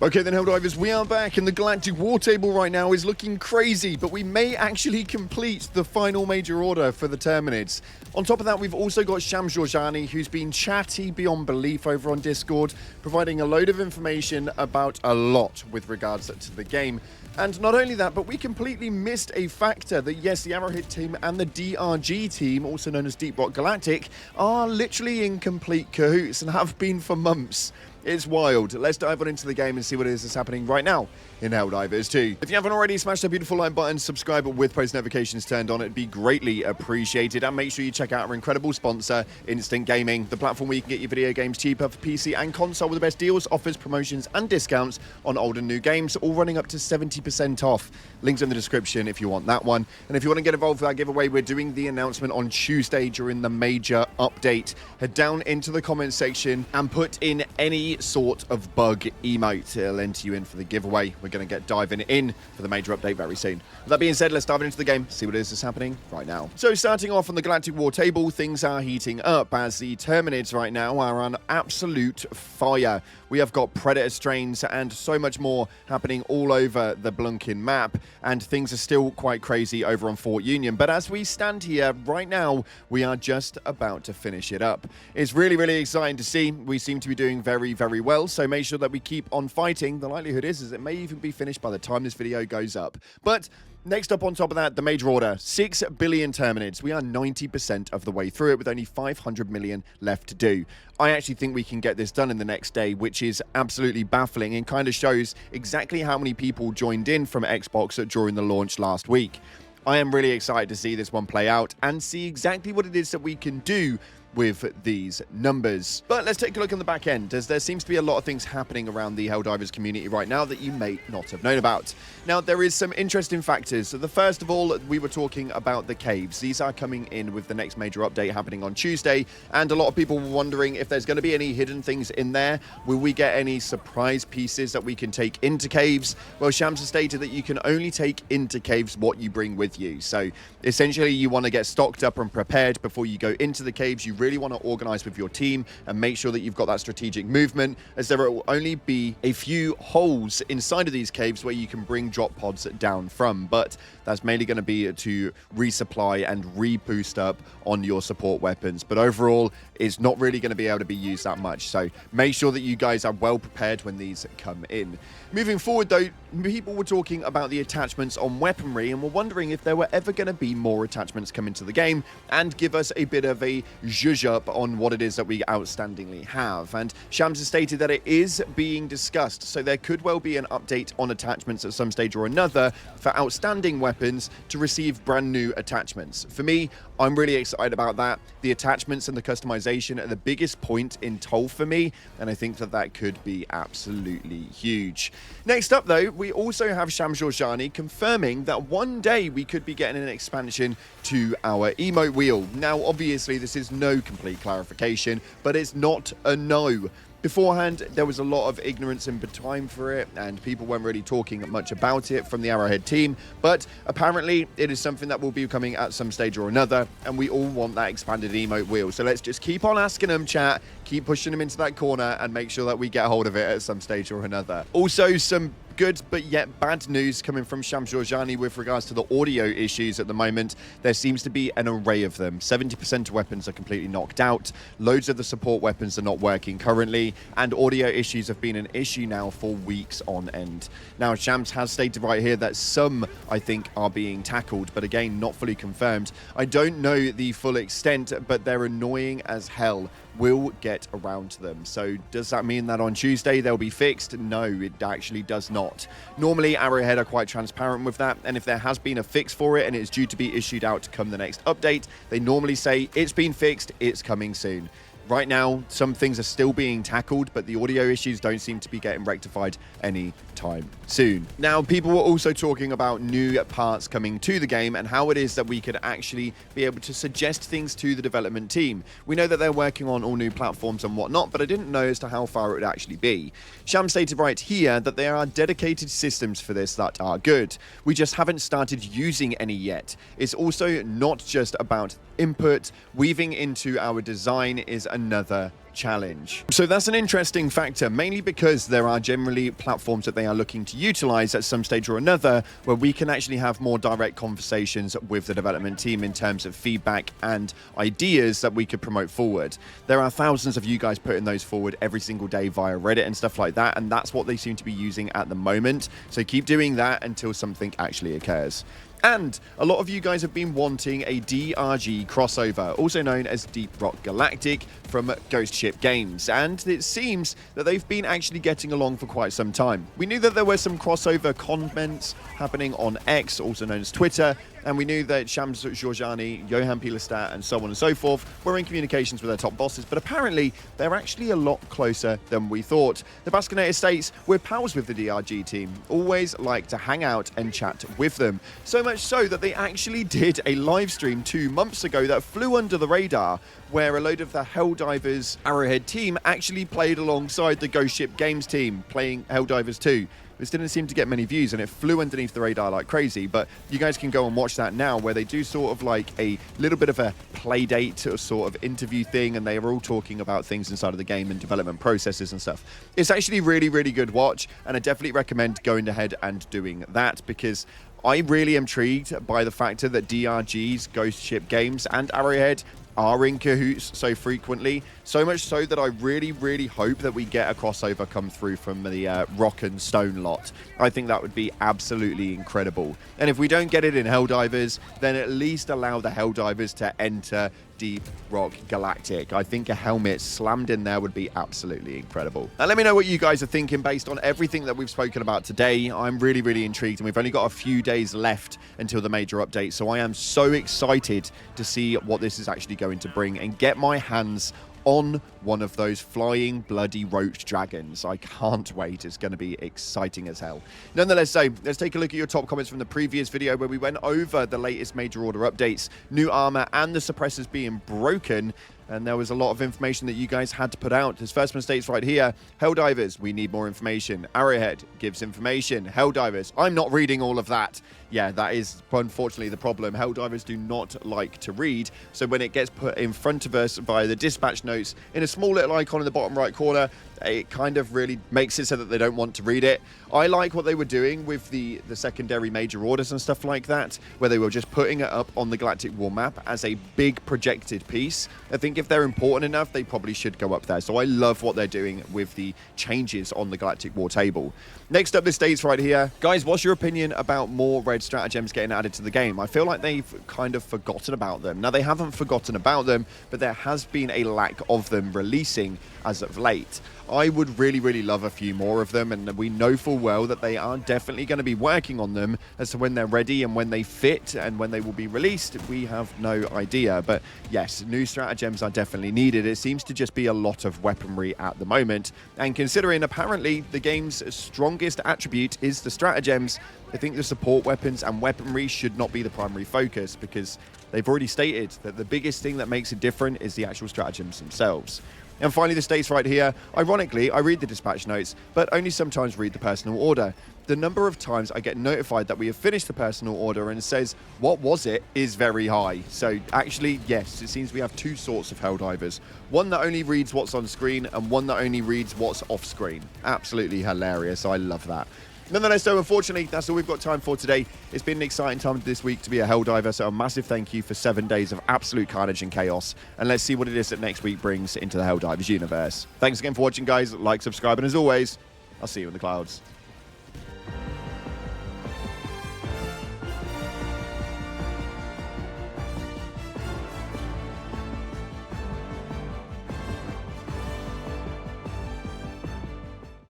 Okay then, Helldivers, we are back, and the Galactic War table right now is looking crazy, but we may actually complete the final major order for the Terminids. On top of that, we've also got Jorjani, who's been chatty beyond belief over on Discord, providing a load of information about a lot with regards to the game. And not only that, but we completely missed a factor that, yes, the Arrowhead team and the DRG team, also known as Deep Rock Galactic, are literally in complete cahoots and have been for months. It's wild. Let's dive on into the game and see what it is that's happening right now in Helldivers 2. If you haven't already, smash that beautiful like button, subscribe with post notifications turned on. It'd be greatly appreciated. And make sure you check out our incredible sponsor, Instant Gaming, the platform where you can get your video games cheaper for PC and console with the best deals, offers, promotions, and discounts on old and new games, all running up to 70% off. Links in the description if you want that one. And if you want to get involved with our giveaway, we're doing the announcement on Tuesday during the major update. Head down into the comments section and put in any sort of bug emote. It'll enter you in for the giveaway. We're going to get diving in for the major update very soon. With that being said, let's dive into the game, see what it is that's happening right now. So starting off on the Galactic War table, things are heating up as the Terminids right now are on absolute fire. We have got Predator strains and so much more happening all over the Blunkin map, and things are still quite crazy over on Fort Union. But as we stand here right now, we are just about to finish it up. It's really, really exciting to see. We seem to be doing very, very well, so make sure that we keep on fighting. The likelihood is it may even be finished by the time this video goes up. But next up on top of that, the major order, 6 billion Terminids. We are 90% of the way through it with only 500 million left to do. I actually think we can get this done in the next day, which is absolutely baffling and kind of shows exactly how many people joined in from Xbox during the launch last week. I am really excited to see this one play out and see exactly what it is that we can do with these numbers. But let's take a look on the back end, as there seems to be a lot of things happening around the Helldivers community right now that you may not have known about. Now, there is some interesting factors. So the first of all, we were talking about the caves. These are coming in with the next major update happening on Tuesday, and a lot of people were wondering if there's going to be any hidden things in there. Will we get any surprise pieces that we can take into caves? Well, Shams has stated that you can only take into caves what you bring with you. So essentially, you want to get stocked up and prepared before you go into the caves. You really want to organize with your team and make sure that you've got that strategic movement, as there will only be a few holes inside of these caves where you can bring drop pods down from, but that's mainly going to be to resupply and reboost up on your support weapons. But overall, it's not really going to be able to be used that much, so make sure that you guys are well prepared when these come in. Moving forward though, people were talking about the attachments on weaponry and were wondering if there were ever going to be more attachments come into the game and give us a bit of a zhuzh up on what it is that we outstandingly have. And Shams has stated that it is being discussed, so there could well be an update on attachments at some stage or another for outstanding weapons to receive brand new attachments. For me, I'm really excited about that. The attachments and the customization are the biggest point in Toll for me, and I think that that could be absolutely huge. Next up though, we also have Jorjani confirming that one day we could be getting an expansion to our emote wheel. Now obviously this is no complete clarification, but it's not a no. Beforehand, there was a lot of ignorance in time for it, and people weren't really talking much about it from the Arrowhead team, but apparently it is something that will be coming at some stage or another, and we all want that expanded emote wheel. So let's just keep on asking them, chat, keep pushing them into that corner, and make sure that we get hold of it at some stage or another. Also, some good but yet bad news coming from Jorjani with regards to the audio issues at the moment. There seems to be an array of them. 70% of weapons are completely knocked out. Loads of the support weapons are not working currently, and audio issues have been an issue now for weeks on end. Now, Shams has stated right here that some, I think, are being tackled, but again, not fully confirmed. I don't know the full extent, but they're annoying as hell. We'll get around to them. So does that mean that on Tuesday they'll be fixed? No, it actually does not. Normally Arrowhead are quite transparent with that, and if there has been a fix for it and it's due to be issued out to come the next update, they normally say it's been fixed, it's coming soon. Right now, some things are still being tackled, but the audio issues don't seem to be getting rectified anytime soon. Now, people were also talking about new parts coming to the game and how it is that we could actually be able to suggest things to the development team. We know that they're working on all new platforms and whatnot, but I didn't know as to how far it would actually be. Sham stated right here that there are dedicated systems for this that are good. We just haven't started using any yet. It's also not just about input. Weaving into our design is another challenge. So that's an interesting factor, mainly because there are generally platforms that they are looking to utilize at some stage or another where we can actually have more direct conversations with the development team in terms of feedback and ideas that we could promote forward. There are thousands of you guys putting those forward every single day via Reddit and stuff like that, and that's what they seem to be using at the moment. So keep doing that until something actually occurs. And a lot of you guys have been wanting a DRG crossover, also known as Deep Rock Galactic, from Ghost Ship Games, and it seems that they've been actually getting along for quite some time. We knew that there were some crossover comments happening on X, also known as Twitter, and we knew that Shams Jorjani, Johan Pilestat, and so on and so forth were in communications with their top bosses, but apparently they're actually a lot closer than we thought. The Basconator states, "We're pals with the DRG team, always like to hang out and chat with them." So much so that they actually did a live stream 2 months ago that flew under the radar, where a load of the Helldivers Arrowhead team actually played alongside the Ghost Ship Games team playing Helldivers 2. This didn't seem to get many views and it flew underneath the radar like crazy, but you guys can go and watch that now, where they do sort of like a little bit of a play date or sort of interview thing, and they are all talking about things inside of the game and development processes and stuff. It's actually really, really good watch, and I definitely recommend going ahead and doing that, because I really am intrigued by the factor that DRG's Ghost Ship Games and Arrowhead are in cahoots so frequently, so much so that I really, really hope that we get a crossover come through from the Rock and Stone lot. I think that would be absolutely incredible. And if we don't get it in Helldivers, then at least allow the Helldivers to enter Deep Rock Galactic. I think a helmet slammed in there would be absolutely incredible. Now let me know what you guys are thinking based on everything that we've spoken about today. I'm really, really intrigued, and we've only got a few days left until the major update, so I am so excited to see what this is actually going to bring and get my hands on one of those flying bloody roach dragons. I can't wait. It's going to be exciting as hell. Nonetheless, so let's take a look at your top comments from the previous video where we went over the latest major order updates, new armor, and the suppressors being broken. And there was a lot of information that you guys had to put out. This first one states right here, Helldivers, we need more information. Arrowhead gives information. Helldivers, I'm not reading all of that. Yeah, that is unfortunately the problem. Helldivers do not like to read. So when it gets put in front of us via the dispatch notes in a small little icon in the bottom right corner, it kind of really makes it so that they don't want to read it. I like what they were doing with the secondary major orders and stuff like that, where they were just putting it up on the Galactic War map as a big projected piece. I think if they're important enough, they probably should go up there. So I love what they're doing with the changes on the Galactic War table. Next up, this states right here, guys, what's your opinion about more red stratagems getting added to the game? I feel like they've kind of forgotten about them. Now, they haven't forgotten about them, but there has been a lack of them releasing as of late. I would really, really love a few more of them, and we know full well that they are definitely going to be working on them. As to when they're ready and when they fit and when they will be released, we have no idea. But yes, new stratagems are definitely needed. It seems to just be a lot of weaponry at the moment, and considering apparently the game's strongest attribute is the stratagems, I think the support weapons and weaponry should not be the primary focus, because they've already stated that the biggest thing that makes it different is the actual stratagems themselves. And finally, the states right here, ironically, I read the dispatch notes, but only sometimes read the personal order. The number of times I get notified that we have finished the personal order and it says, what was it, is very high. So actually, yes, it seems we have two sorts of Helldivers. One that only reads what's on screen and one that only reads what's off screen. Absolutely hilarious. I love that. Nonetheless, so unfortunately, that's all we've got time for today. It's been an exciting time this week to be a Helldiver, so a massive thank you for 7 days of absolute carnage and chaos. And let's see what it is that next week brings into the Helldivers universe. Thanks again for watching, guys. Like, subscribe, and as always, I'll see you in the clouds.